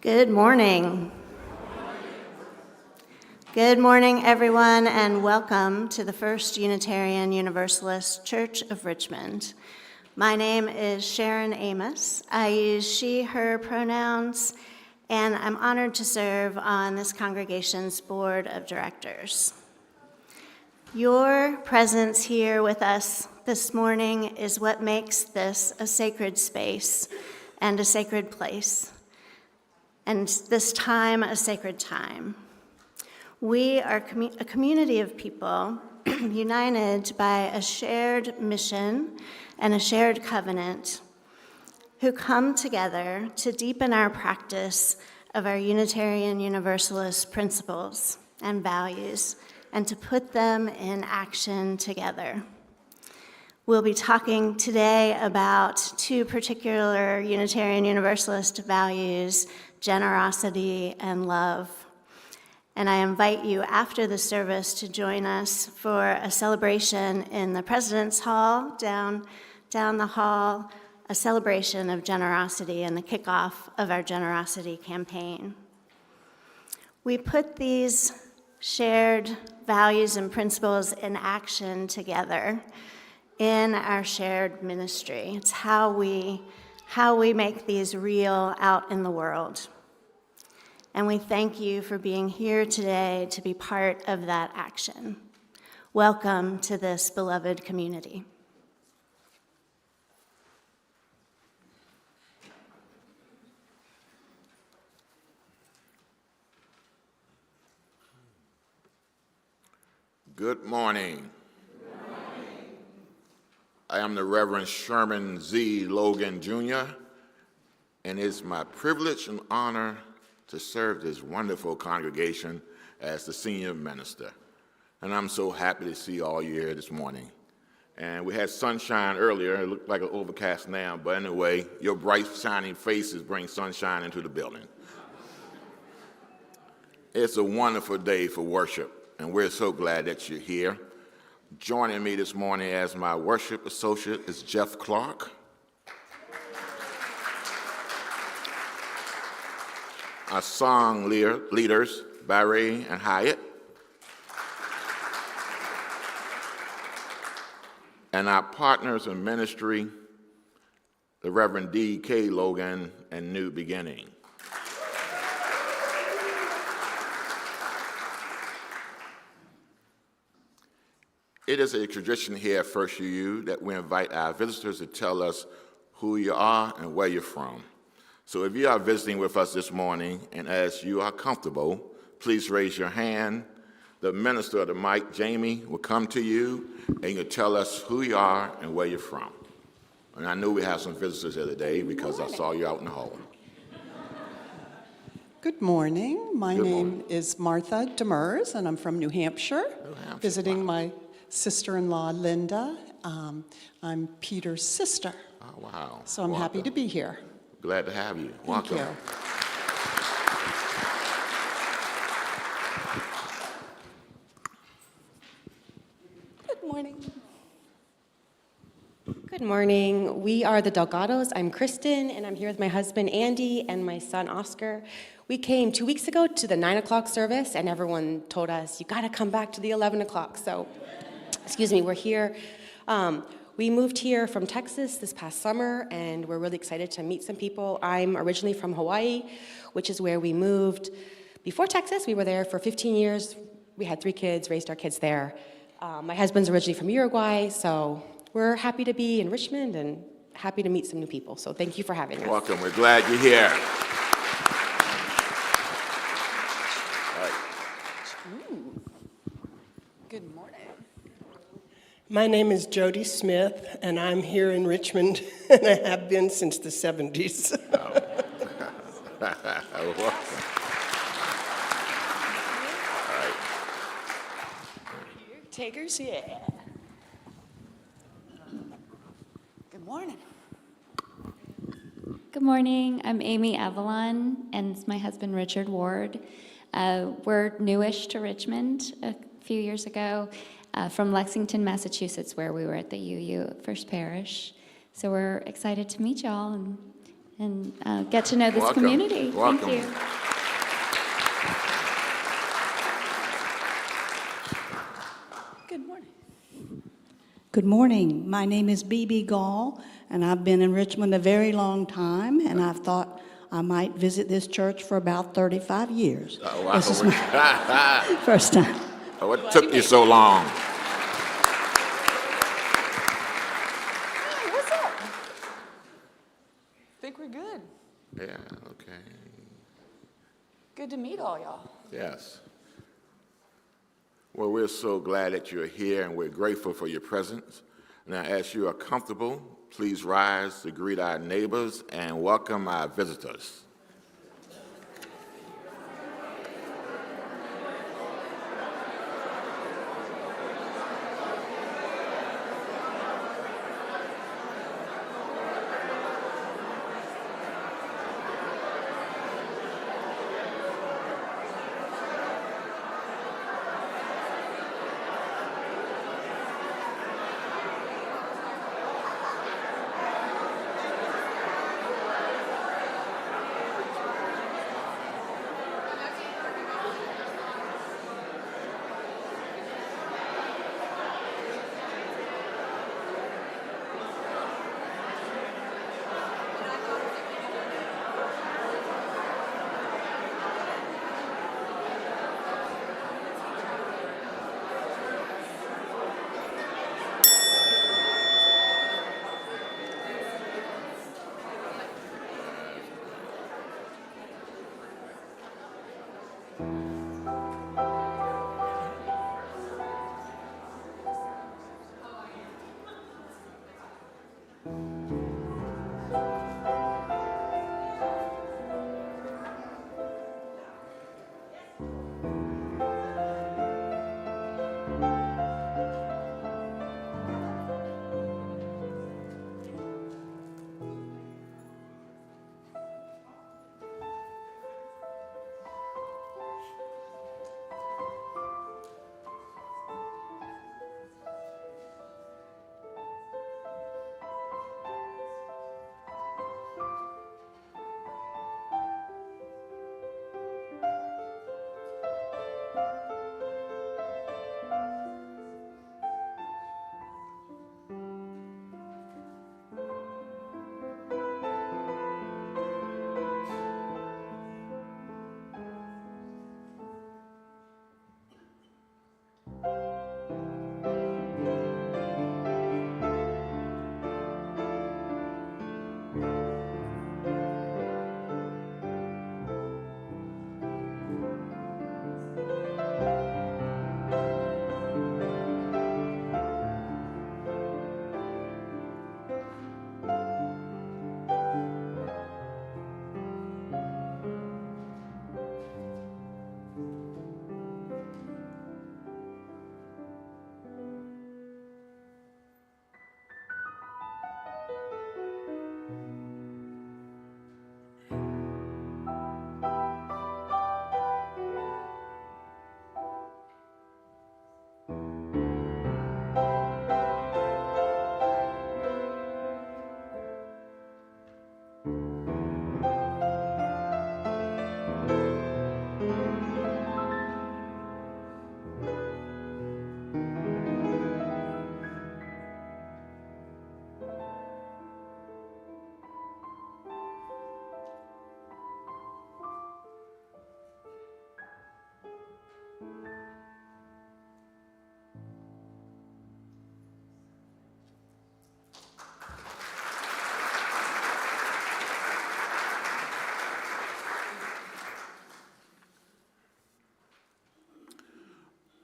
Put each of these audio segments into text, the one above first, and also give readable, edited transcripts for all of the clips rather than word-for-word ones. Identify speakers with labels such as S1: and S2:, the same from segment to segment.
S1: Good morning. Good morning, everyone, and welcome to the First Unitarian Universalist Church of Richmond. My name is Sharon Amos. I use she, her pronouns, and I'm honored to serve on this congregation's board of directors. Your presence here with us this morning is what makes this a sacred space and a sacred place, and this time a sacred time. We are a community of people united by a shared mission and a shared covenant who come together to deepen our practice of our Unitarian Universalist principles and values and to put them in action together. We'll be talking today about two particular Unitarian Universalist values, generosity and love. And I invite you after the service to join us for a celebration in the President's Hall, down the hall, a celebration of generosity and the kickoff of our generosity campaign. We put these shared values and principles in action together in our shared ministry. It's how we make these real out in the world. And we thank you for being here today to be part of that action. Welcome to this beloved community.
S2: Good morning. I am the Reverend Sherman Z. Logan, Jr., and it's my privilege and honor to serve this wonderful congregation as the senior minister. And I'm so happy to see all you here this morning. And we had sunshine earlier. It looked like an overcast now, but anyway, your bright, shining faces bring sunshine into the building. It's a wonderful day for worship, and we're so glad that you're here. Joining me this morning as my worship associate is Jeff Clark. Our song leaders, Barry and Hyatt. And our partners in ministry, the Reverend D.K. Logan and New Beginning. It is a tradition here at First UU that we invite our visitors to tell us who you are and where you're from. So if you are visiting with us this morning, and as you are comfortable, please raise your hand. The minister of the mic, Jamie, will come to you, and you'll tell us who you are and where you're from. And I knew we have some visitors here today because I saw you out in the hall.
S3: Good morning. My name is Martha Demers, and I'm from New Hampshire, visiting my sister-in-law, Linda. I'm Peter's sister.
S2: Oh, wow.
S3: So I'm happy to be here.
S2: Glad to have you.
S3: Thank
S2: Welcome.
S3: you.
S4: Good morning. Good morning. We are the Delgados. I'm Kristen, and I'm here with my husband, Andy, and my son, Oscar. We came 2 weeks ago to the 9 o'clock service, and everyone told us, you got to come back to the 11 o'clock. So, we're here. We moved here from Texas this past summer, and we're really excited to meet some people. I'm originally from Hawaii, which is where we moved. Before Texas, we were there for 15 years. We had 3 kids, raised our kids there. My husband's originally from Uruguay, so we're happy to be in Richmond and happy to meet some new people. So thank you for having us.
S2: Welcome. We're glad you're here.
S3: Good morning.
S5: My name is Jody Smith, and I'm here in Richmond, and I have been since the 70s.
S2: Welcome.
S5: Takers, yeah.
S3: Good morning.
S6: Good morning. I'm Amy Avalon, and it's my husband, Richard Ward. We're newish to Richmond a few years ago. From Lexington, Massachusetts, where we were at the UU First Parish. So we're excited to meet y'all and and get to know this
S2: Welcome.
S6: community.
S2: Welcome.
S6: Thank you.
S7: Good morning. Good morning. My name is B.B. Gall, and I've been in Richmond a very long time, and I've thought I might visit this church for about 35 years.
S2: Oh, wow.
S7: This is my first time.
S2: What took you so long?
S8: Hey, what's up? Think we're good.
S2: Yeah, okay.
S8: Good to meet all y'all.
S2: Yes. Well, we're so glad that you're here, and we're grateful for your presence. Now, as you are comfortable, please rise to greet our neighbors and welcome our visitors.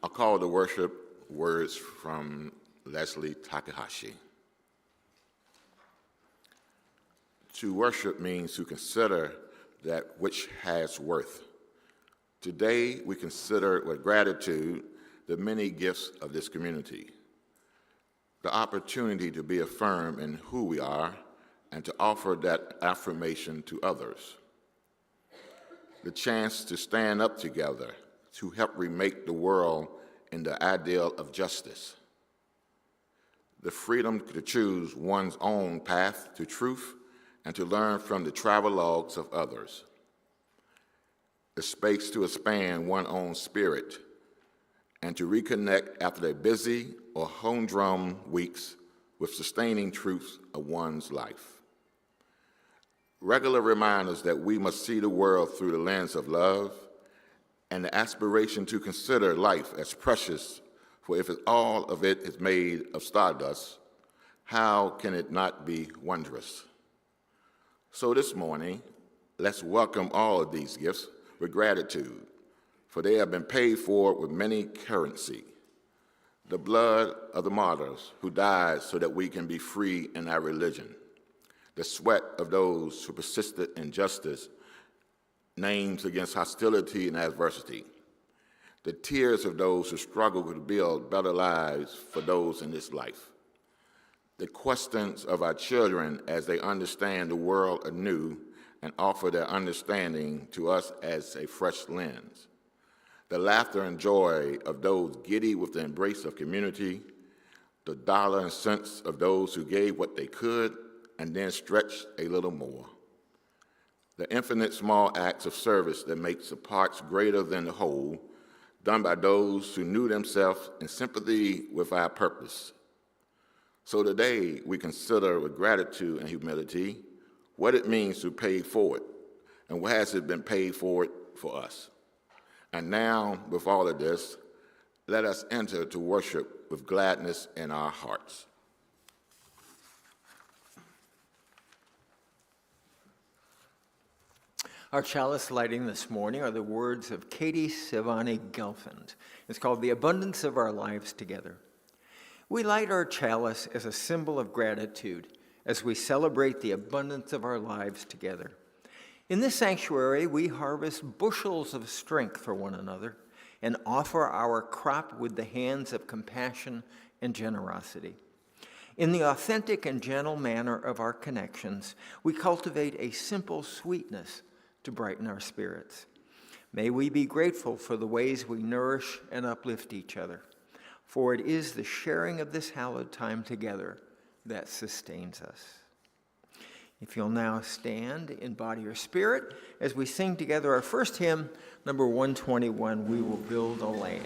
S2: I'll call to worship words from Leslie Takahashi. To worship means to consider that which has worth. Today, we consider with gratitude the many gifts of this community, the opportunity to be affirmed in who we are and to offer that affirmation to others, the chance to stand up together to help remake the world in the ideal of justice, the freedom to choose one's own path to truth and to learn from the travelogues of others. The space to expand one's own spirit and to reconnect after their busy or humdrum weeks with sustaining truths of one's life. Regular reminders that we must see the world through the lens of love and the aspiration to consider life as precious, for if all of it is made of stardust, how can it not be wondrous? So this morning, let's welcome all of these gifts with gratitude, for they have been paid for with many currency. The blood of the martyrs who died so that we can be free in our religion. The sweat of those who persisted in justice, names against hostility and adversity. The tears of those who struggle to build better lives for those in this life. The questions of our children as they understand the world anew and offer their understanding to us as a fresh lens. The laughter and joy of those giddy with the embrace of community, the dollar and cents of those who gave what they could and then stretched a little more. The infinite small acts of service that makes the parts greater than the whole, done by those who knew themselves in sympathy with our purpose. So today we consider with gratitude and humility what it means to pay forward and what has it been paid forward for us. And now, with all of this, let us enter to worship with gladness in our hearts.
S9: Our chalice lighting this morning are the words of Katie Sivani Gelfand. It's called The Abundance of Our Lives Together. We light our chalice as a symbol of gratitude as we celebrate the abundance of our lives together. In this sanctuary, we harvest bushels of strength for one another and offer our crop with the hands of compassion and generosity. In the authentic and gentle manner of our connections, we cultivate a simple sweetness to brighten our spirits. May we be grateful for the ways we nourish and uplift each other, for it is the sharing of this hallowed time together that sustains us. If you'll now stand in body or spirit as we sing together our first hymn, number 121, We Will Build a Land.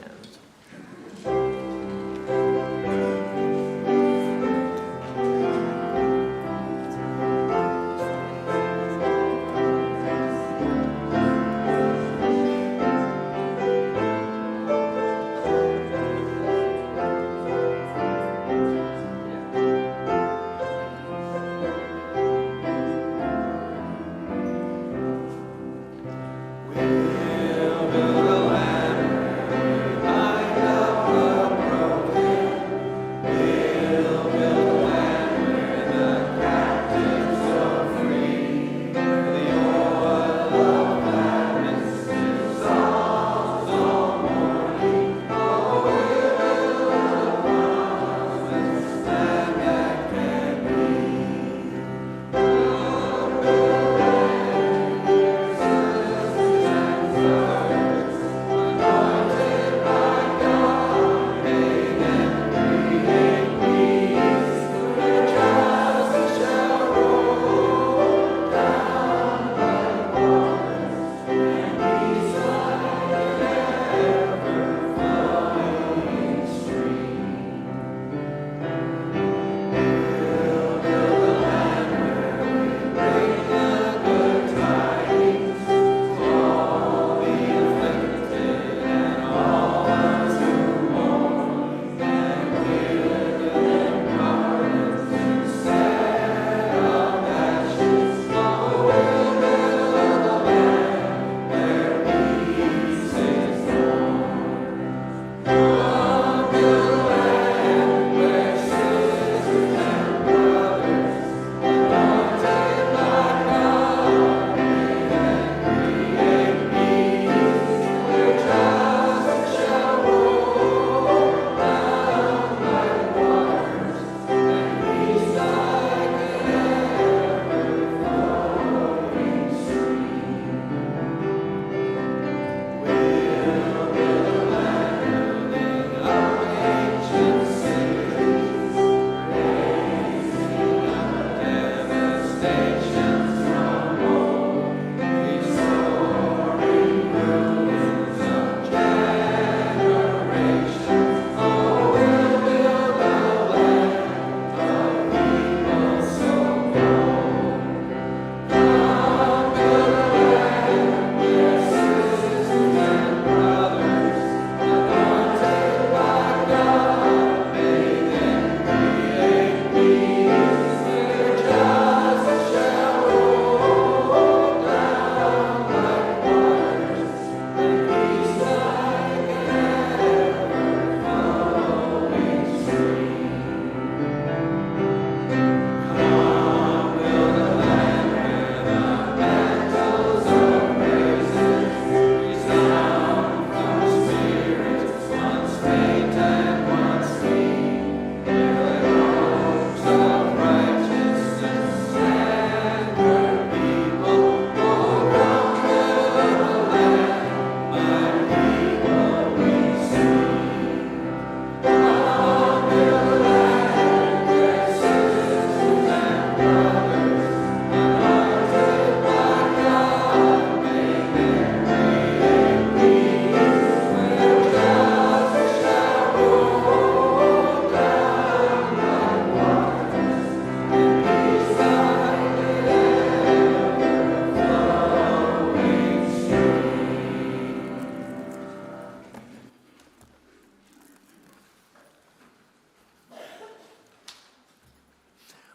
S10: We'll build a ladder by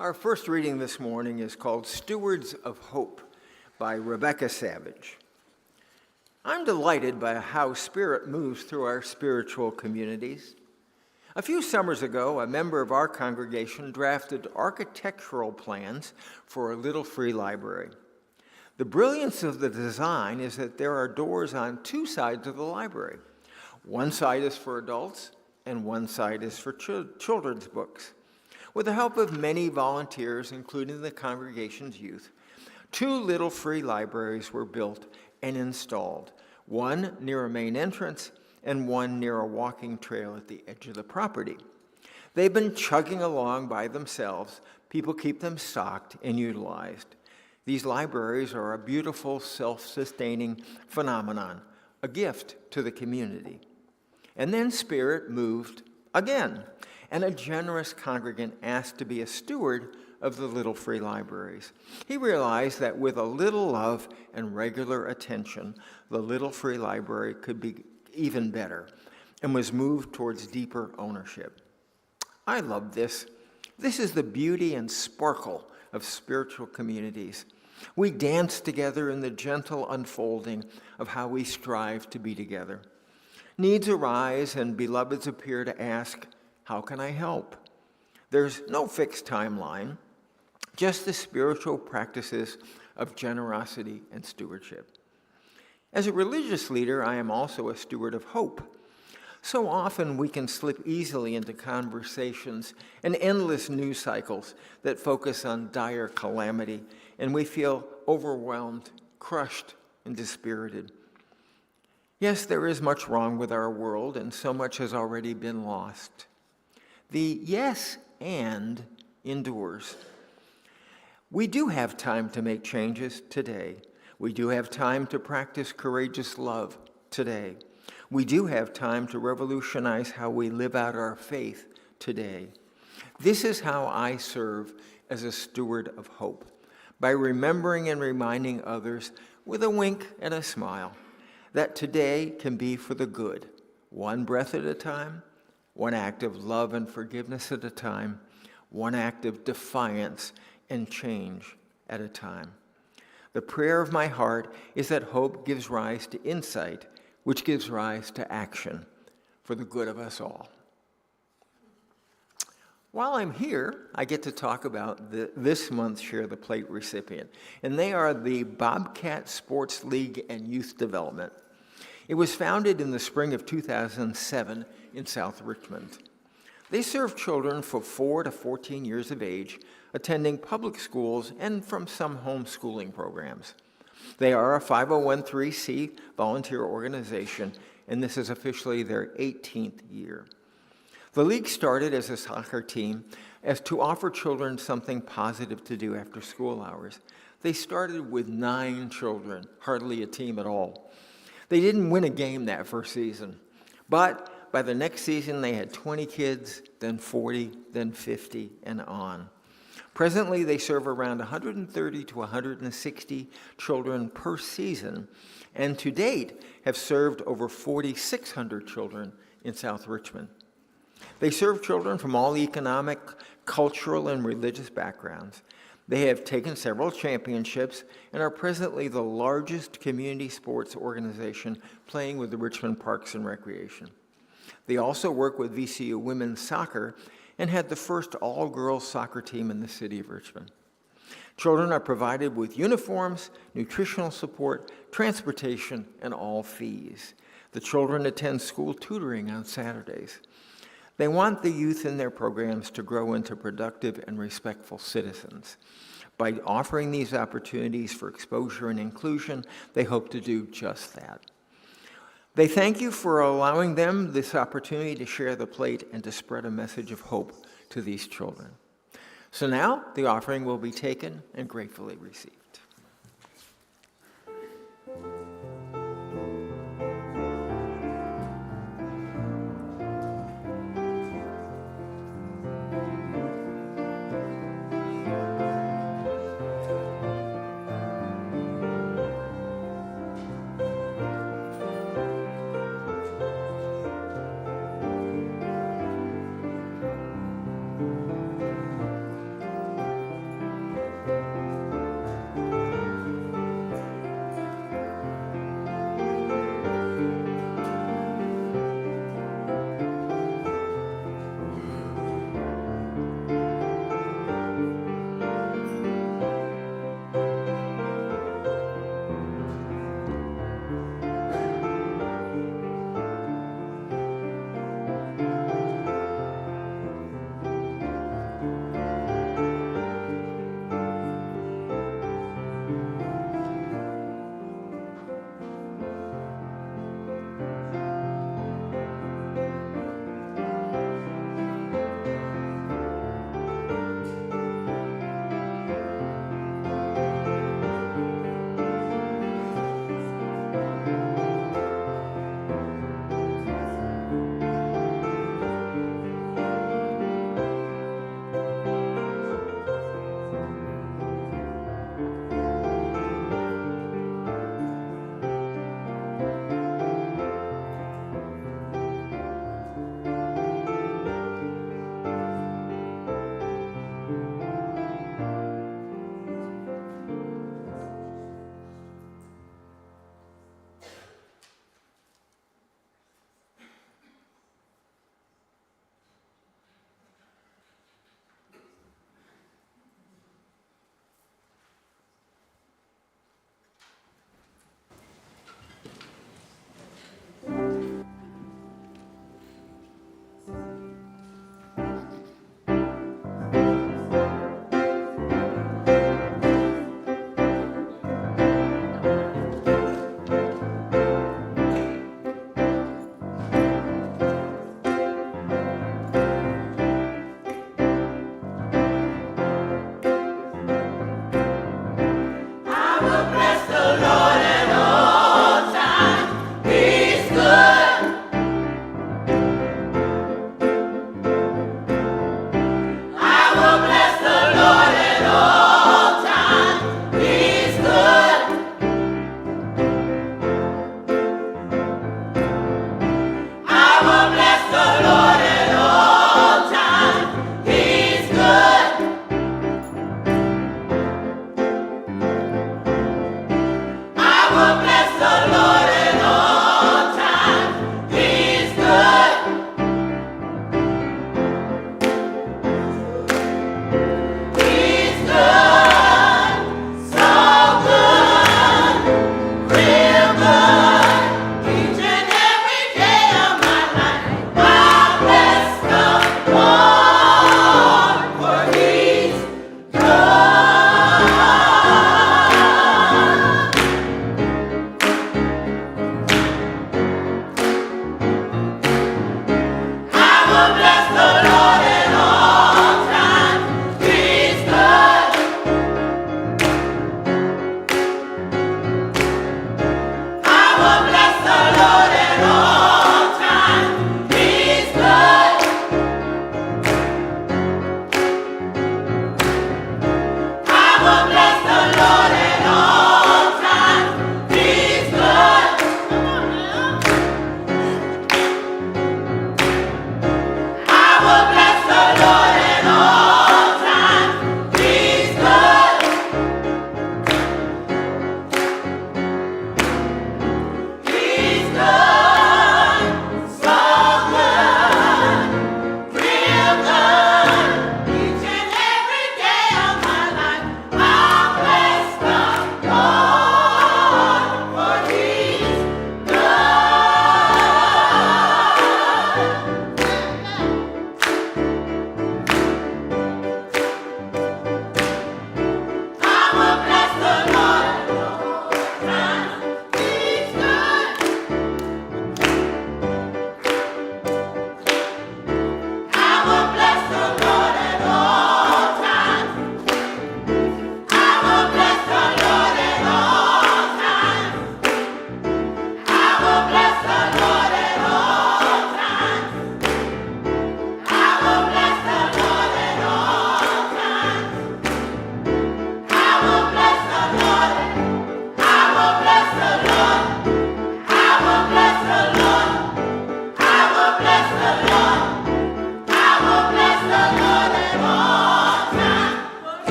S9: Our first reading this morning is called Stewards of Hope by Rebecca Savage. I'm delighted by how Spirit moves through our spiritual communities. A few summers ago, a member of our congregation drafted architectural plans for a little free library. The brilliance of the design is that there are doors on two sides of the library. One side is for adults, and one side is for children's books. With the help of many volunteers, including the congregation's youth, 2 little free libraries were built and installed, one near a main entrance and one near a walking trail at the edge of the property. They've been chugging along by themselves. People keep them stocked and utilized. These libraries are a beautiful, self-sustaining phenomenon, a gift to the community. And then Spirit moved again, and a generous congregant asked to be a steward of the little free libraries. He realized that with a little love and regular attention, the little free library could be even better, and was moved towards deeper ownership. I love this. This is the beauty and sparkle of spiritual communities. We dance together in the gentle unfolding of how we strive to be together. Needs arise, and beloveds appear to ask, how can I help? There's no fixed timeline, just the spiritual practices of generosity and stewardship. As a religious leader, I am also a steward of hope. So often we can slip easily into conversations and endless news cycles that focus on dire calamity, and we feel overwhelmed, crushed, and dispirited. Yes, there is much wrong with our world, and so much has already been lost. The yes and endures. We do have time to make changes today. We do have time to practice courageous love today. We do have time to revolutionize how we live out our faith today. This is how I serve as a steward of hope, by remembering and reminding others with a wink and a smile that today can be for the good, one breath at a time, one act of love and forgiveness at a time, one act of defiance and change at a time. The prayer of my heart is that hope gives rise to insight, which gives rise to action for the good of us all. While I'm here, I get to talk about this month's Share the Plate recipient, and they are the Bobcat Sports League and Youth Development. It was founded in the spring of 2007 in South Richmond. They serve children from 4 to 14 years of age, attending public schools and from some homeschooling programs. They are a 501(c) volunteer organization, and this is officially their 18th year. The league started as a soccer team as to offer children something positive to do after school hours. They started with 9 children, hardly a team at all. They didn't win a game that first season, but by the next season they had 20 kids, then 40, then 50, and on. Presently, they serve around 130 to 160 children per season, and to date have served over 4,600 children in South Richmond. They serve children from all economic, cultural, and religious backgrounds. They have taken several championships and are presently the largest community sports organization playing with the Richmond Parks and Recreation. They also work with VCU Women's Soccer and had the first all-girls soccer team in the city of Richmond. Children are provided with uniforms, nutritional support, transportation, and all fees. The children attend school tutoring on Saturdays. They want the youth in their programs to grow into productive and respectful citizens. By offering these opportunities for exposure and inclusion, they hope to do just that. They thank you for allowing them this opportunity to share the plate and to spread a message of hope to these children. So now the offering will be taken and gratefully received.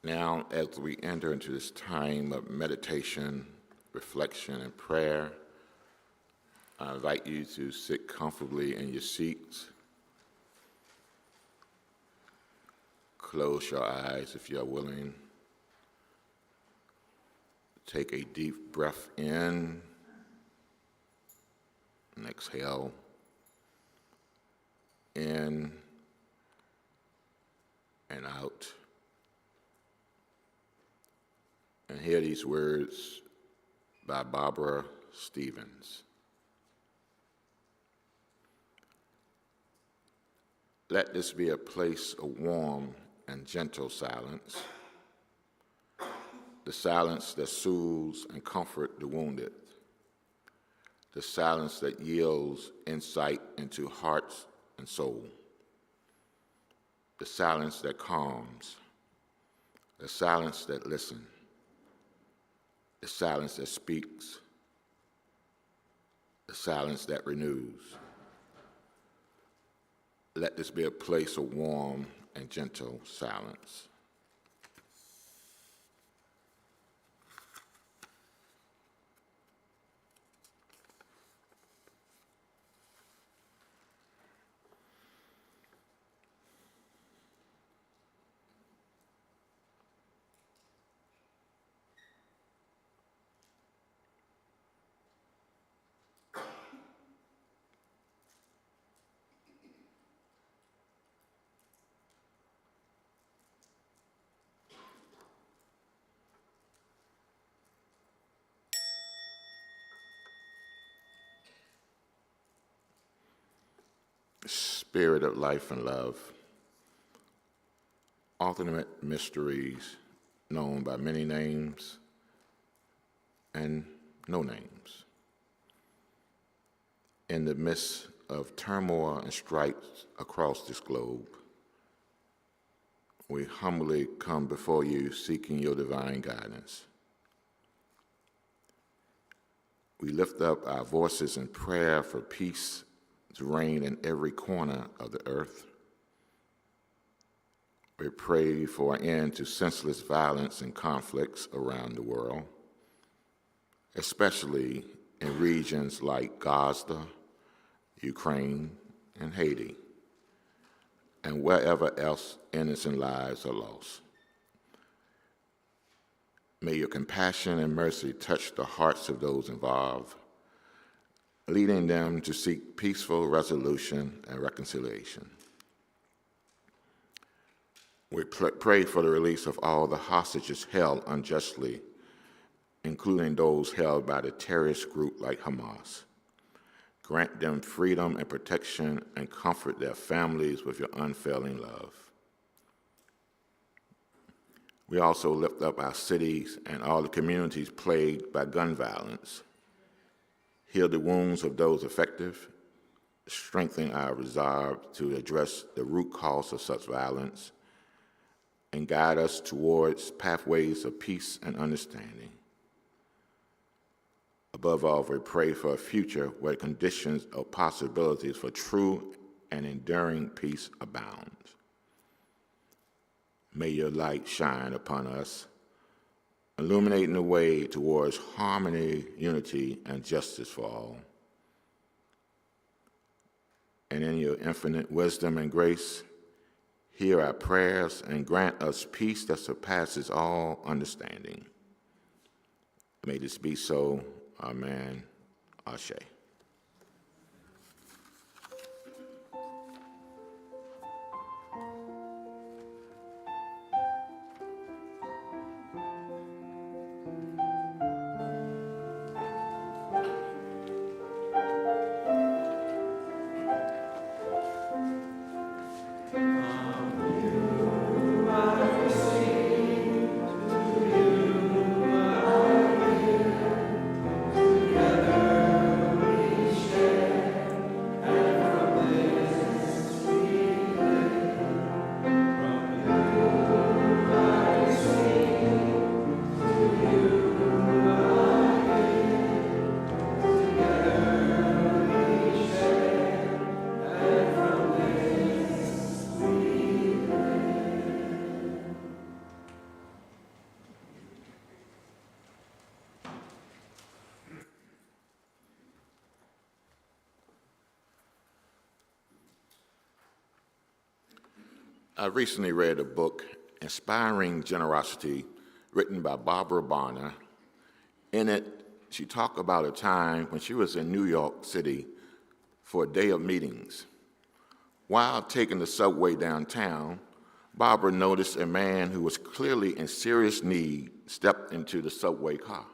S2: Now, as we enter into this time of meditation, reflection, and prayer, I invite you to sit comfortably in your seats. Close your eyes if you are willing. Take a deep breath in and exhale. In and out. And hear these words by Barbara Stevens. Let this be a place of warm and gentle silence, the silence that soothes and comforts the wounded, the silence that yields insight into hearts and soul, the silence that calms, the silence that listens, the silence that speaks, the silence that renews. Let this be a place of warm and gentle silence. Spirit of life and love, ultimate mysteries known by many names and no names. In the midst of turmoil and strife across this globe, we humbly come before you seeking your divine guidance. We lift up our voices in prayer for peace to reign in every corner of the earth. We pray for an end to senseless violence and conflicts around the world, especially in regions like Gaza, Ukraine, and Haiti, and wherever else innocent lives are lost. May your compassion and mercy touch the hearts of those involved, leading them to seek peaceful resolution and reconciliation. We pray for the release of all the hostages held unjustly, including those held by the terrorist group like Hamas. Grant them freedom and protection and comfort their families with your unfailing love. We also lift up our cities and all the communities plagued by gun violence. Heal the wounds of those affected, strengthen our resolve to address the root cause of such violence, and guide us towards pathways of peace and understanding. Above all, we pray for a future where conditions of possibilities for true and enduring peace abound. May your light shine upon us, illuminating the way towards harmony, unity, and justice for all. And in your infinite wisdom and grace, hear our prayers and grant us peace that surpasses all understanding. May this be so. Amen. Ashe. I recently read a book, Inspiring Generosity, written by Barbara Barner. In it, she talked about a time when she was in New York City for a day of meetings. While taking the subway downtown, Barbara noticed a man who was clearly in serious need stepped into the subway car.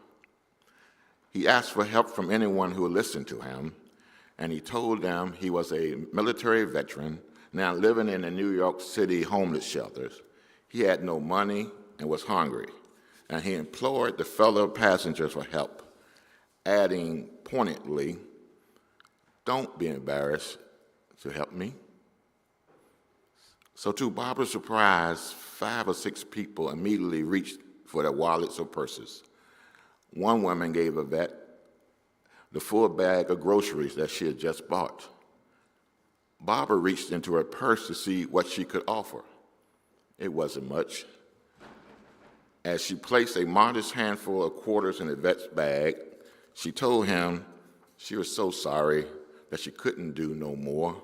S2: He asked for help from anyone who would listen to him, and he told them he was a military veteran now living in the New York City homeless shelters. He had no money and was hungry, and he implored the fellow passengers for help, adding pointedly, "Don't be embarrassed to help me." So to Barbara's surprise, 5 or 6 people immediately reached for their wallets or purses. One woman gave a vet the full bag of groceries that she had just bought. Barbara reached into her purse to see what she could offer. It wasn't much. As she placed a modest handful of quarters in the vet's bag, she told him she was so sorry that she couldn't do no more.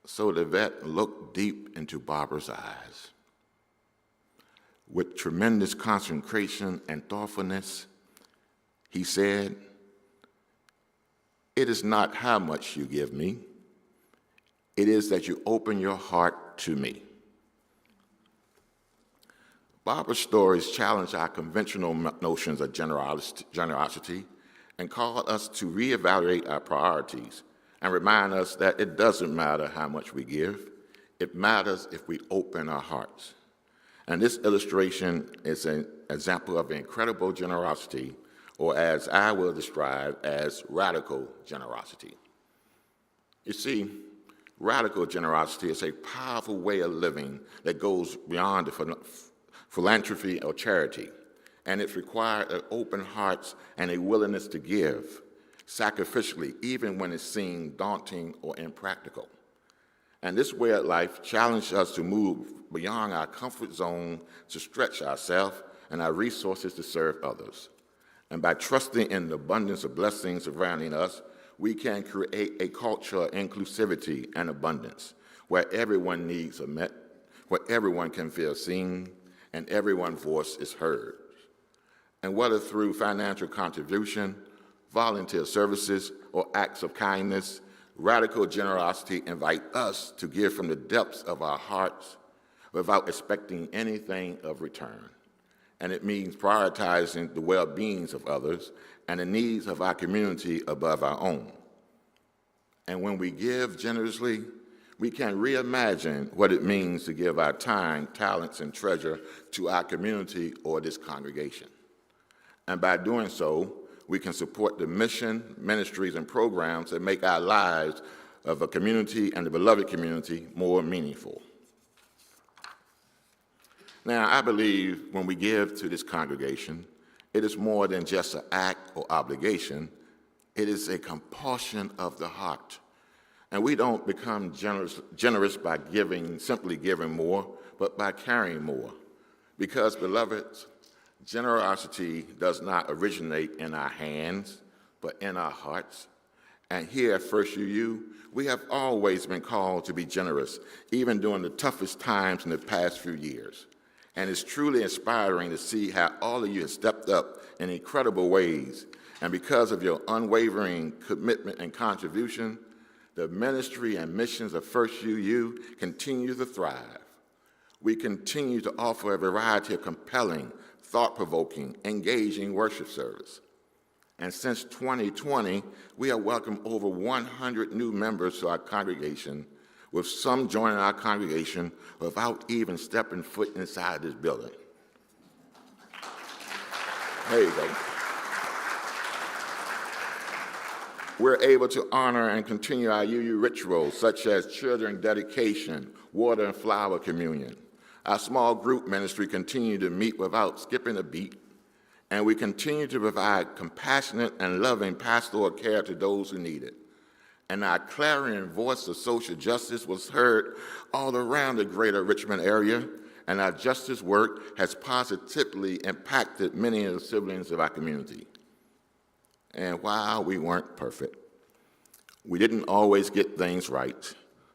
S2: So the vet looked deep into Barbara's eyes. With tremendous concentration and thoughtfulness, he said, "It is not how much you give me, it is that you open your heart to me." Barbara's stories challenge our conventional notions of generosity and call us to reevaluate our priorities and remind us that it doesn't matter how much we give, it matters if we open our hearts. And this illustration is an example of incredible generosity, or as I will describe, as radical generosity. You see, radical generosity is a powerful way of living that goes beyond the philanthropy or charity, and it requires open hearts and a willingness to give sacrificially, even when it seems daunting or impractical. And this way of life challenges us to move beyond our comfort zone, to stretch ourselves and our resources to serve others. And by trusting in the abundance of blessings surrounding us, we can create a culture of inclusivity and abundance, where everyone's needs are met, where everyone can feel seen, and everyone's voice is heard. And whether through financial contribution, volunteer services, or acts of kindness, radical generosity invites us to give from the depths of our hearts without expecting anything of return. And it means prioritizing the well-being of others and the needs of our community above our own. And when we give generously, we can reimagine what it means to give our time, talents, and treasure to our community or this congregation. And by doing so, we can support the mission, ministries, and programs that make our lives of a community and the beloved community more meaningful. Now, I believe when we give to this congregation, it is more than just an act or obligation. It is a compulsion of the heart. And we don't become generous by simply giving more, but by carrying more. Because, beloveds, generosity does not originate in our hands, but in our hearts. And here at First UU, we have always been called to be generous, even during the toughest times in the past few years. And it's truly inspiring to see how all of you have stepped up in incredible ways. And because of your unwavering commitment and contribution, the ministry and missions of First UU continue to thrive. We continue to offer a variety of compelling, thought-provoking, engaging worship service. And since 2020, we have welcomed over 100 new members to our congregation, with some joining our congregation without even stepping foot inside this building. There you go. We're able to honor and continue our UU rituals, such as children dedication, water and flower communion. Our small group ministry continue to meet without skipping a beat, and we continue to provide compassionate and loving pastoral care to those who need it. And our clarion voice of social justice was heard all around the greater Richmond area, and our justice work has positively impacted many of the siblings of our community. And while we weren't perfect, we didn't always get things right.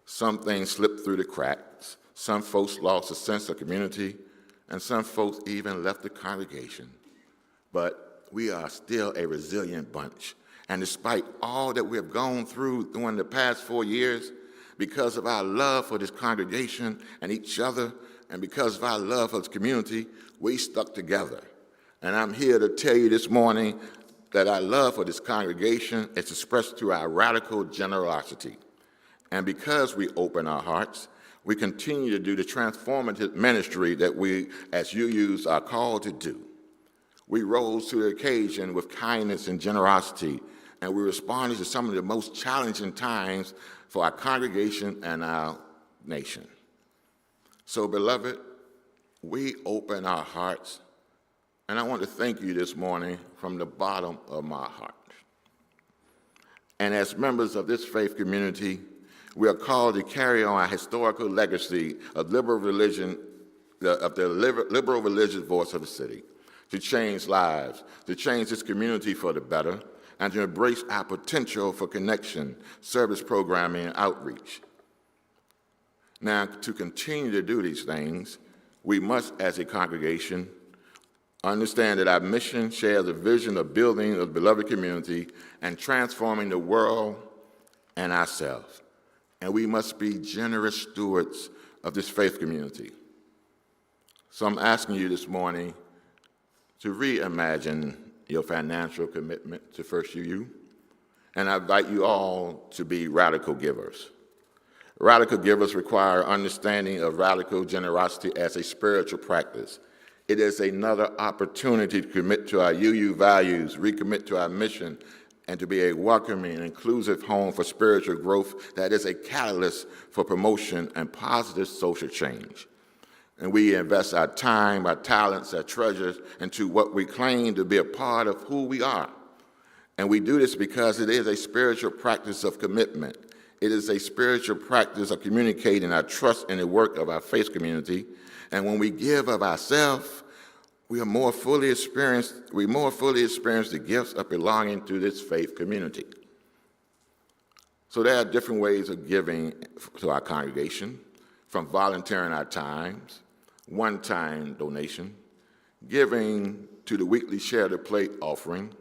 S2: Some things slipped through the cracks. Some folks lost a sense of community, and some folks even left the congregation. But we are still a resilient bunch. And despite all that we have gone through during the past 4 years, because of our love for this congregation and each other, and because of our love for this community, we stuck together. And I'm here to tell you this morning that our love for this congregation is expressed through our radical generosity. And because we open our hearts, we continue to do the transformative ministry that we, as UUs, are called to do. We rose to the occasion with kindness and generosity, and we responded to some of the most challenging times for our congregation and our nation. So, beloved, we open our hearts, and I want to thank you this morning from the bottom of my heart. And as members of this faith community, we are called to carry on our historical legacy of liberal religion, of the liberal religious voice of the city, to change lives, to change this community for the better, and to embrace our potential for connection, service programming, and outreach. Now, to continue to do these things, we must, as a congregation, understand that our mission shares a vision of building a beloved community and transforming the world and ourselves. And we must be generous stewards of this faith community. So I'm asking you this morning to reimagine your financial commitment to First UU, and I invite you all to be radical givers. Radical givers require understanding of radical generosity as a spiritual practice. It is another opportunity to commit to our UU values, recommit to our mission, and to be a welcoming and inclusive home for spiritual growth that is a catalyst for promotion and positive social change. And we invest our time, our talents, our treasures into what we claim to be a part of who we are. And we do this because it is a spiritual practice of commitment. It is a spiritual practice of communicating our trust in the work of our faith community. And when we give of ourselves, we more fully experience the gifts of belonging to this faith community. So there are different ways of giving to our congregation, from volunteering our times, one-time donation, giving to the weekly Share the Plate offering,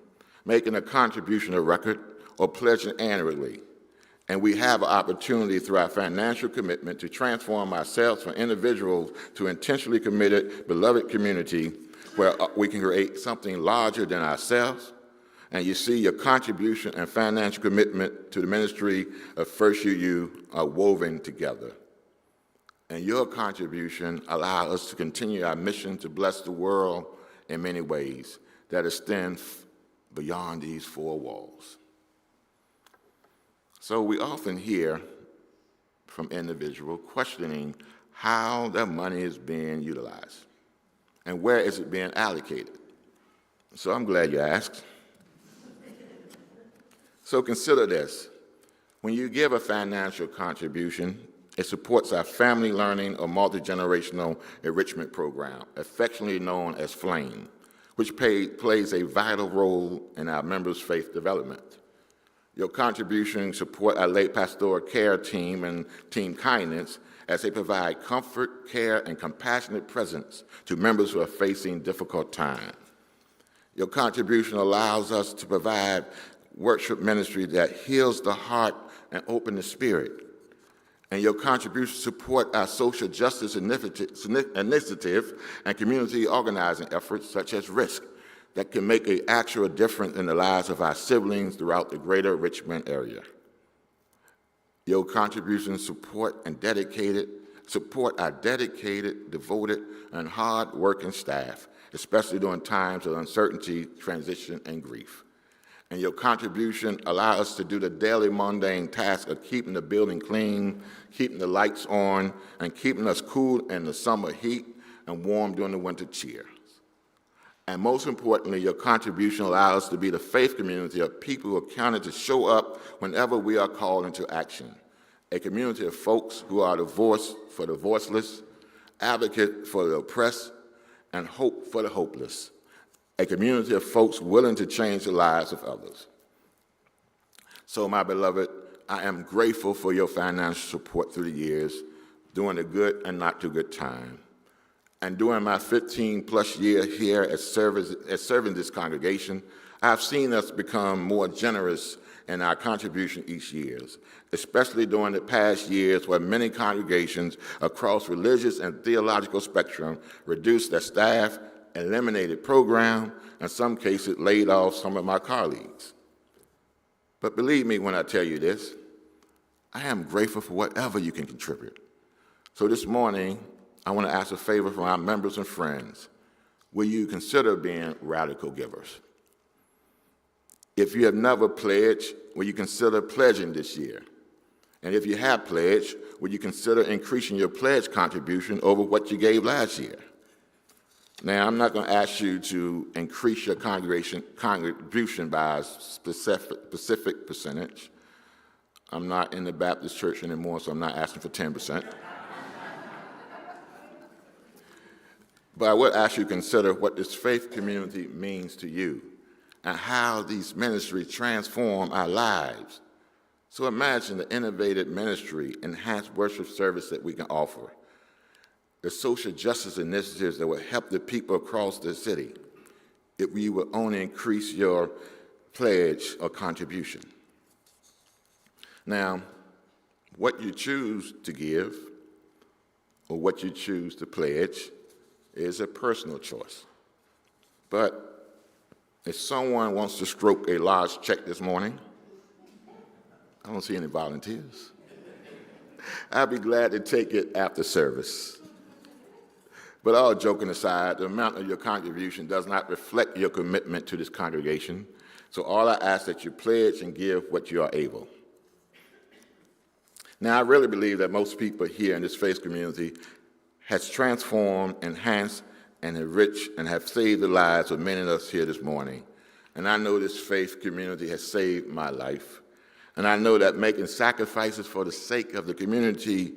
S2: making a contribution of record, or pledging annually. And we have an opportunity through our financial commitment to transform ourselves from individuals to intentionally committed, beloved community where we can create something larger than ourselves. And you see your contribution and financial commitment to the ministry of First UU are woven together. And your contribution allows us to continue our mission to bless the world in many ways that extend beyond these four walls. So we often hear from individuals questioning how their money is being utilized and where is it being allocated. So I'm glad you asked. So consider this. When you give a financial contribution, it supports our family learning or multi-generational enrichment program, affectionately known as FLAME, which plays a vital role in our members' faith development. Your contributions support our late pastoral care team and Team Kindness as they provide comfort, care, and compassionate presence to members who are facing difficult times. Your contribution allows us to provide worship ministry that heals the heart and opens the spirit. And your contributions support our social justice initiative and community organizing efforts such as RISK that can make an actual difference in the lives of our siblings throughout the greater Richmond area. Your contributions support our dedicated, devoted, and hard-working staff, especially during times of uncertainty, transition, and grief. And your contribution allows us to do the daily mundane task of keeping the building clean, keeping the lights on, and keeping us cool in the summer heat and warm during the winter cheer. And most importantly, your contribution allows us to be the faith community of people who are counted to show up whenever we are called into action. A community of folks who are the voice for the voiceless, advocate for the oppressed, and hope for the hopeless. A community of folks willing to change the lives of others. So, my beloved, I am grateful for your financial support through the years, during the good and not too good time. And during my 15-plus year here as serving this congregation, I've seen us become more generous in our contribution each year, especially during the past years where many congregations across religious and theological spectrum reduced their staff, eliminated program, in some cases laid off some of my colleagues. But believe me when I tell you this, I am grateful for whatever you can contribute. So this morning, I want to ask a favor from our members and friends. Will you consider being radical givers? If you have never pledged, will you consider pledging this year? And if you have pledged, will you consider increasing your pledge contribution over what you gave last year? Now, I'm not going to ask you to increase your contribution by a specific percentage. I'm not in the Baptist church anymore, so I'm not asking for 10%. But I would ask you to consider what this faith community means to you and how these ministries transform our lives. So imagine the innovative ministry, enhanced worship service that we can offer, the social justice initiatives that will help the people across the city if we will only increase your pledge or contribution. Now, what you choose to give or what you choose to pledge is a personal choice. But if someone wants to stroke a large check this morning, I don't see any volunteers. I'd be glad to take it after service. But all joking aside, the amount of your contribution does not reflect your commitment to this congregation. So all I ask that you pledge and give what you are able. Now, I really believe that most people here in this faith community has transformed, enhanced, and enriched, and have saved the lives of many of us here this morning. And I know this faith community has saved my life. And I know that making sacrifices for the sake of the community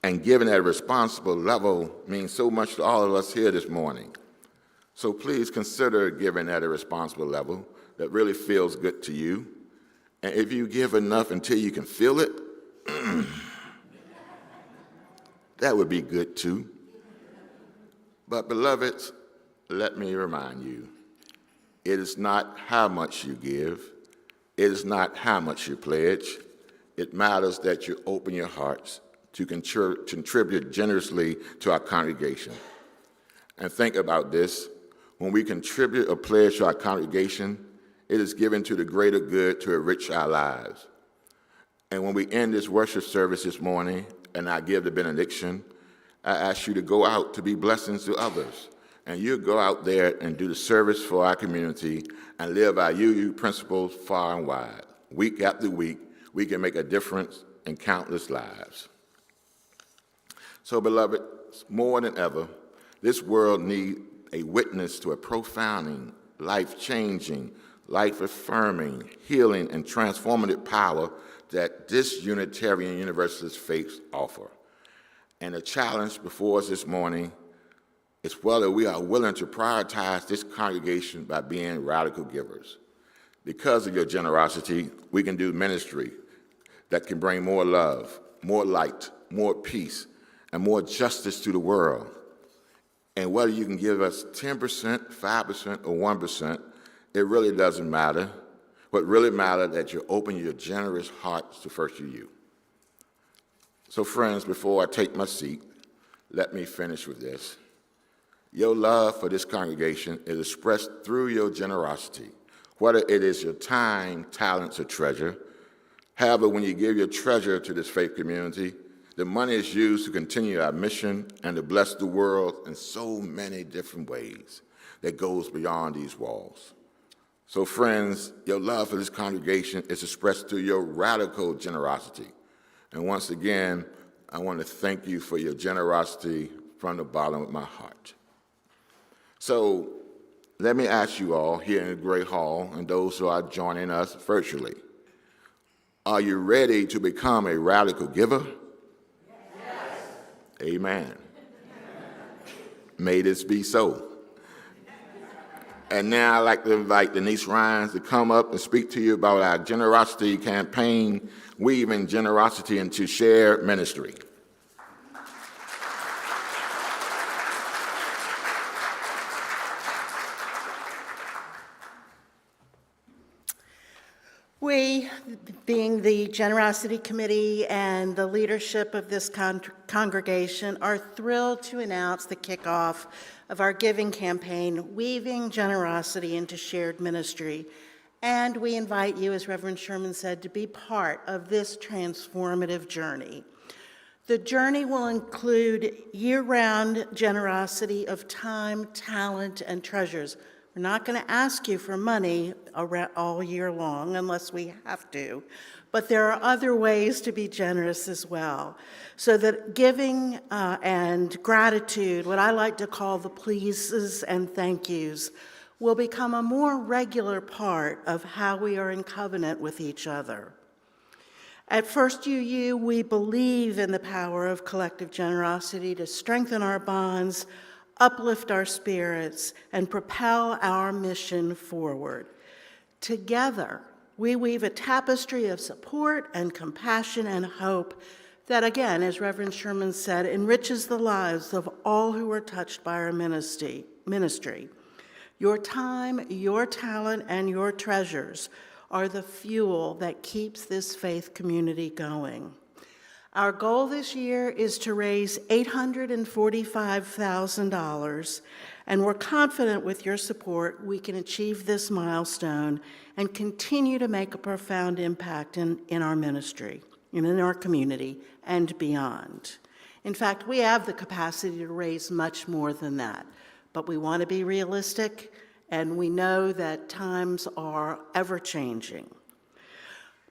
S2: and giving at a responsible level means so much to all of us here this morning. So please consider giving at a responsible level that really feels good to you. And if you give enough until you can feel it, that would be good too. But beloveds, let me remind you, it is not how much you give, it is not how much you pledge, it matters that you open your hearts to contribute generously to our congregation. And think about this, when we contribute or pledge to our congregation, it is given to the greater good to enrich our lives. And when we end this worship service this morning, and I give the benediction, I ask you to go out to be blessings to others. And you go out there and do the service for our community and live our UU principles far and wide. Week after week, we can make a difference in countless lives. So, beloved, more than ever, this world needs a witness to a profounding, life-changing, life-affirming, healing, and transformative power that this Unitarian Universalist faith offer. And the challenge before us this morning is whether we are willing to prioritize this congregation by being radical givers. Because of your generosity, we can do ministry that can bring more love, more light, more peace, and more justice to the world. And whether you can give us 10%, 5%, or 1%, it really doesn't matter. What really matters is that you open your generous hearts to first you. So friends, before I take my seat, let me finish with this. Your love for this congregation is expressed through your generosity, whether it is your time, talents, or treasure. However, when you give your treasure to this faith community, the money is used to continue our mission and to bless the world in so many different ways that goes beyond these walls. So friends, your love for this congregation is expressed through your radical generosity. And once again, I want to thank you for your generosity from the bottom of my heart. So let me ask you all here in the Great Hall and those who are joining us virtually, are you ready to become a radical giver? Yes. Amen. May this be so. And now I'd like to invite Denise Rhines to come up and speak to you about our generosity campaign, weaving generosity into shared ministry.
S10: We, being the Generosity Committee and the leadership of this congregation, are thrilled to announce the kickoff of our giving campaign, Weaving Generosity into Shared Ministry. And we invite you, as Reverend Sherman said, to be part of this transformative journey. The journey will include year-round generosity of time, talent, and treasures. We're not going to ask you for money all year long unless we have to, but there are other ways to be generous as well. So that giving and gratitude, what I like to call the pleases and thank yous, will become a more regular part of how we are in covenant with each other. At First UU, we believe in the power of collective generosity to strengthen our bonds, uplift our spirits, and propel our mission forward. Together, we weave a tapestry of support and compassion and hope that, again, as Reverend Sherman said, enriches the lives of all who are touched by our ministry. Your time, your talent, and your treasures are the fuel that keeps this faith community going. Our goal this year is to raise $845,000, and we're confident with your support we can achieve this milestone and continue to make a profound impact in our ministry, and in our community, and beyond. In fact, we have the capacity to raise much more than that, but we want to be realistic, and we know that times are ever-changing.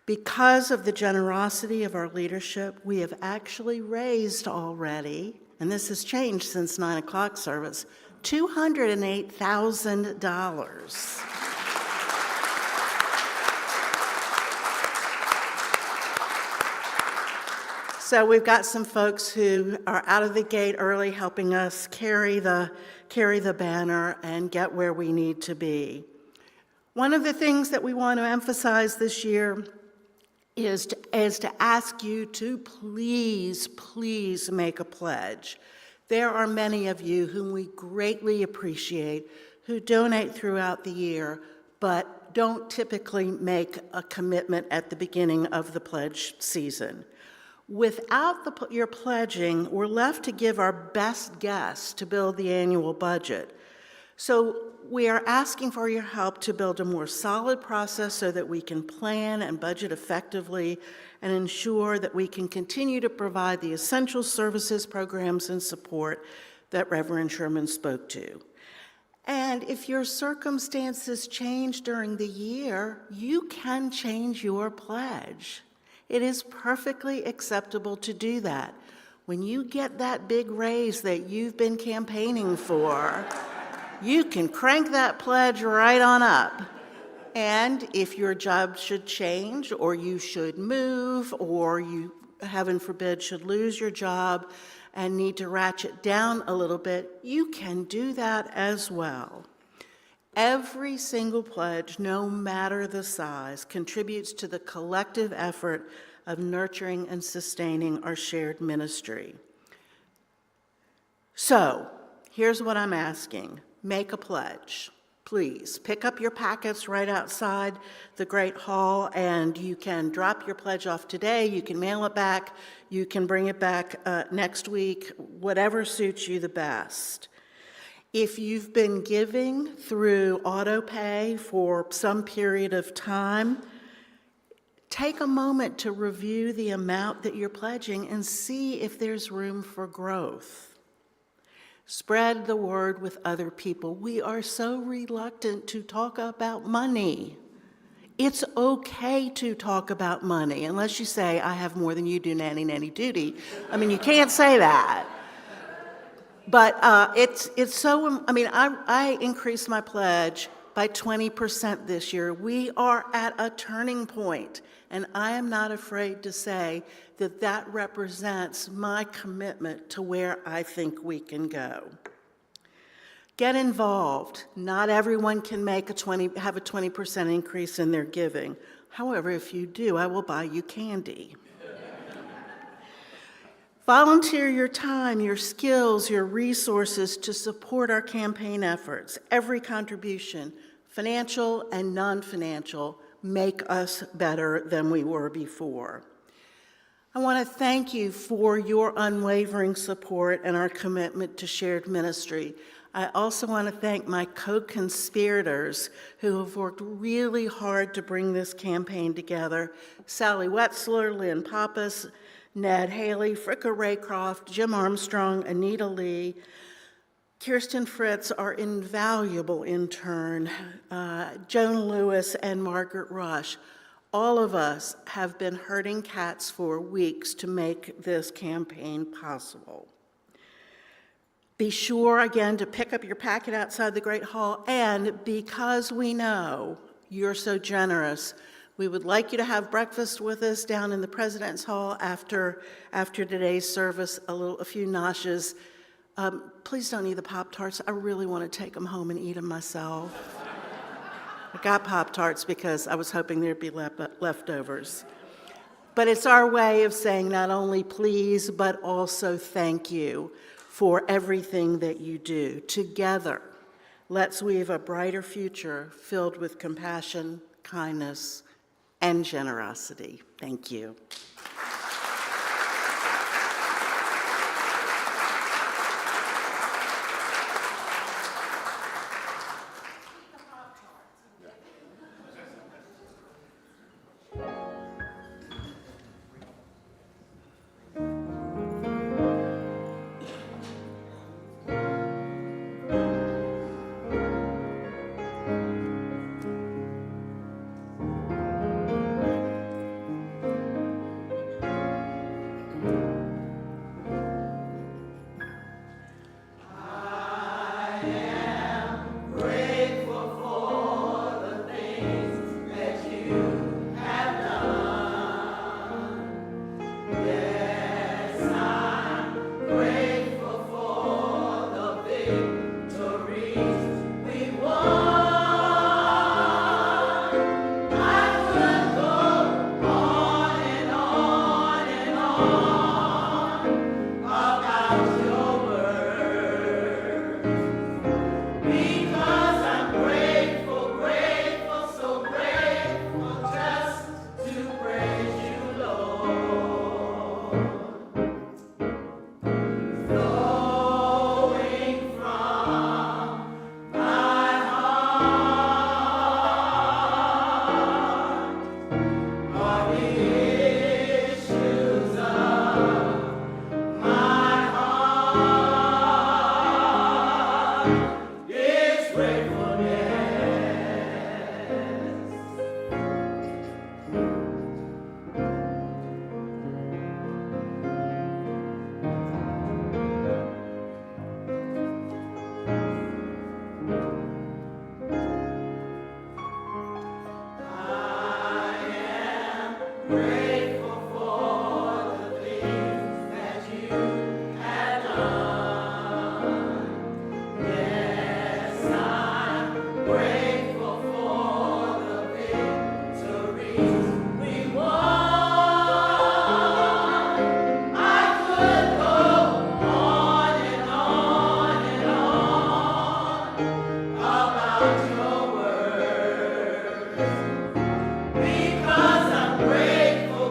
S10: Because of the generosity of our leadership, we have actually raised already, and this has changed since 9 o'clock service, $208,000. So we've got some folks who are out of the gate early helping us carry the banner and get where we need to be. One of the things that we want to emphasize this year is to ask you to please make a pledge. There are many of you whom we greatly appreciate who donate throughout the year, but don't typically make a commitment at the beginning of the pledge season. Without your pledging, we're left to give our best guess to build the annual budget. So we are asking for your help to build a more solid process so that we can plan and budget effectively and ensure that we can continue to provide the essential services, programs, and support that Reverend Sherman spoke to. And if your circumstances change during the year, you can change your pledge. It is perfectly acceptable to do that. When you get that big raise that you've been campaigning for, you can crank that pledge right on up. And if your job should change, or you should move, or you, heaven forbid, should lose your job and need to ratchet down a little bit, you can do that as well. Every single pledge, no matter the size, contributes to the collective effort of nurturing and sustaining our shared ministry. So, here's what I'm asking. Make a pledge. Please pick up your packets right outside the Great Hall, and you can drop your pledge off today. You can mail it back. You can bring it back next week, whatever suits you the best. If you've been giving through autopay for some period of time, take a moment to review the amount that you're pledging and see if there's room for growth. Spread the word with other people. We are so reluctant to talk about money. It's okay to talk about money, unless you say, I have more than you do, nanny, nanny, duty. I mean, you can't say that. But it's so, I increased my pledge by 20% this year. We are at a turning point, and I am not afraid to say that that represents my commitment to where I think we can go. Get involved. Not everyone can have a 20% increase in their giving. However, if you do, I will buy you candy. Volunteer your time, your skills, your resources to support our campaign efforts. Every contribution, financial and non-financial, make us better than we were before. I want to thank you for your unwavering support and our commitment to shared ministry. I also want to thank my co-conspirators who have worked really hard to bring this campaign together. Sally Wetzler, Lynn Pappas, Ned Haley, Fricka Raycroft, Jim Armstrong, Anita Lee, Kirsten Fritz, our invaluable intern, Joan Lewis, and Margaret Rush. All of us have been herding cats for weeks to make this campaign possible. Be sure, again, to pick up your packet outside the Great Hall, and because we know you're so generous, we would like you to have breakfast with us down in the President's Hall after today's service, a few noshes. Please don't eat the Pop-Tarts. I really want to take them home and eat them myself. I got Pop-Tarts because I was hoping there'd be leftovers. But it's our way of saying not only please, but also thank you for everything that you do. Together, let's weave a brighter future filled with compassion, kindness, and generosity. Thank you.
S11: Because I'm grateful.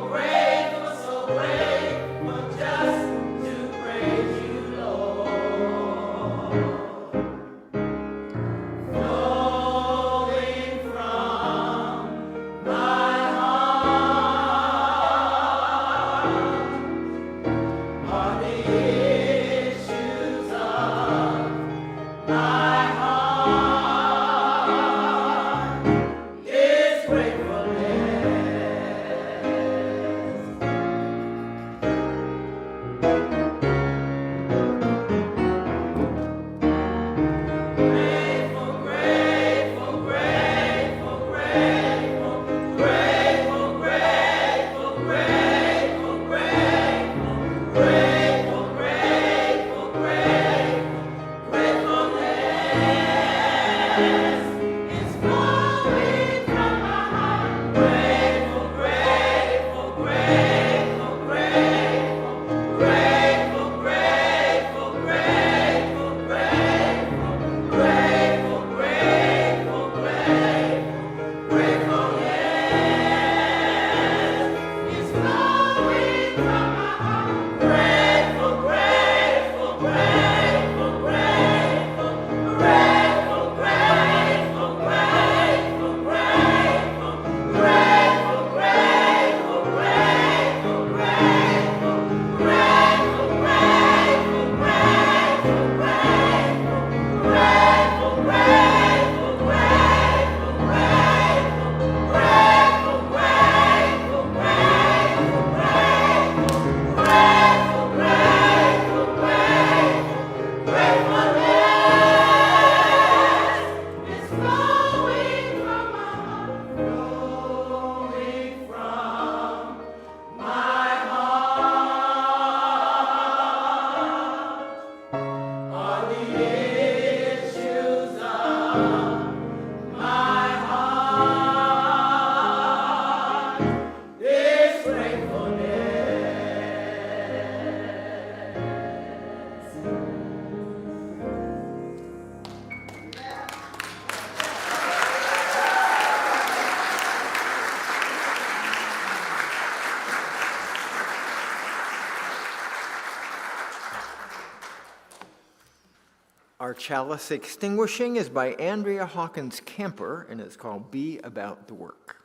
S9: Our chalice extinguishing is by Andrea Hawkins Kemper, and it's called Be About the Work.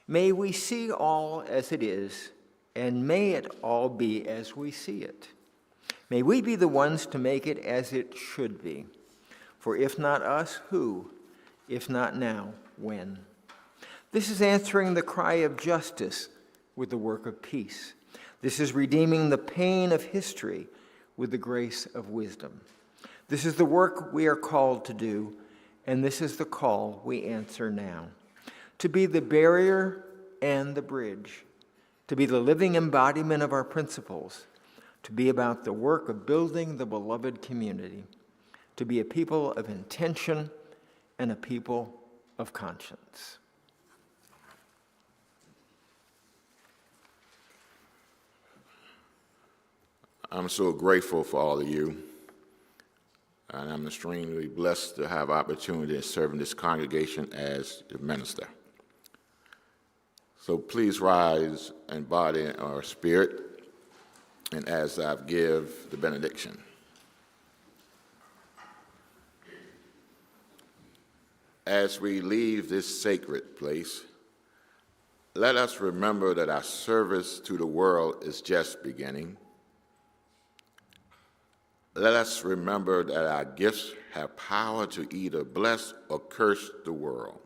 S9: May we see all as it is, and may it all be as we see it. May we be the ones to make it as it should be. For if not us, who? If not now, when? This is answering the cry of justice with the work of peace. This is redeeming the pain of history with the grace of wisdom. This is the work we are called to do, and this is the call we answer now. To be the barrier and the bridge, to be the living embodiment of our principles, to be about the work of building the beloved community, to be a people of intention and a people of conscience.
S2: I'm so grateful for all of you, and I'm extremely blessed to have opportunity to serve in this congregation as the minister. So please rise and body our spirit, and as I give the benediction. As we leave this sacred place, let us remember that our service to the world is just beginning. Let us remember that our gifts have power to either bless or curse the world.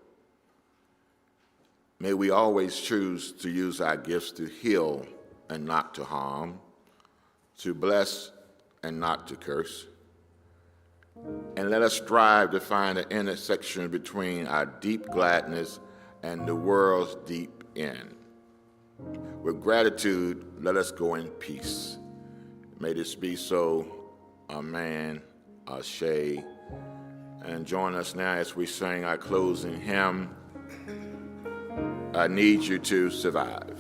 S2: May we always choose to use our gifts to heal and not to harm, to bless and not to curse. And let us strive to find an intersection between our deep gladness and the world's deep end. With gratitude, let us go in peace. May this be so. Amen, Ashe. And join us now as we sing our closing hymn, I Need You to Survive.